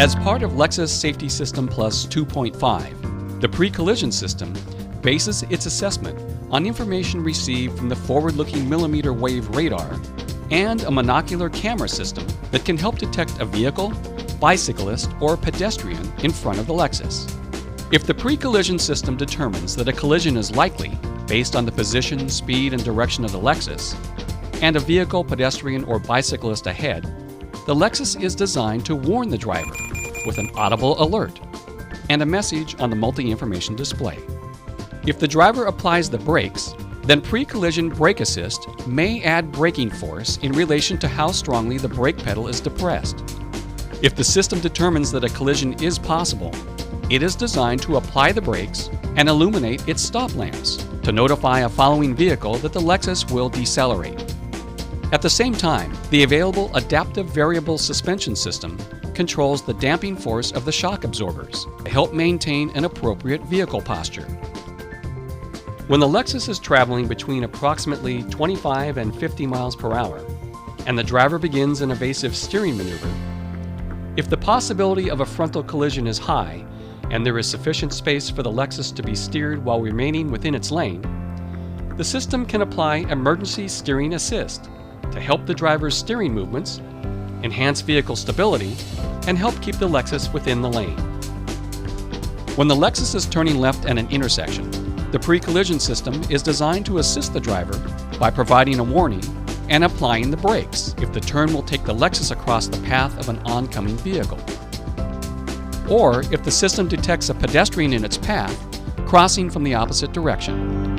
As part of Lexus Safety System Plus 2.5, the pre-collision system bases its assessment on information received from the forward-looking millimeter wave radar and a monocular camera system that can help detect a vehicle, bicyclist, or pedestrian in front of the Lexus. If the pre-collision system determines that a collision is likely based on the position, speed, and direction of the Lexus, and a vehicle, pedestrian, or bicyclist ahead, the Lexus is designed to warn the driver with an audible alert and a message on the multi-information display. If the driver applies the brakes, then pre-collision brake assist may add braking force in relation to how strongly the brake pedal is depressed. If the system determines that a collision is possible, it is designed to apply the brakes and illuminate its stop lamps to notify a following vehicle that the Lexus will decelerate. At the same time, the available adaptive variable suspension system controls the damping force of the shock absorbers to help maintain an appropriate vehicle posture. When the Lexus is traveling between approximately 25 and 50 miles per hour, and the driver begins an evasive steering maneuver, if the possibility of a frontal collision is high and there is sufficient space for the Lexus to be steered while remaining within its lane, the system can apply emergency steering assist to help the driver's steering movements, enhance vehicle stability, and help keep the Lexus within the lane. When the Lexus is turning left at an intersection, the pre-collision system is designed to assist the driver by providing a warning and applying the brakes if the turn will take the Lexus across the path of an oncoming vehicle. Or if the system detects a pedestrian in its path crossing from the opposite direction.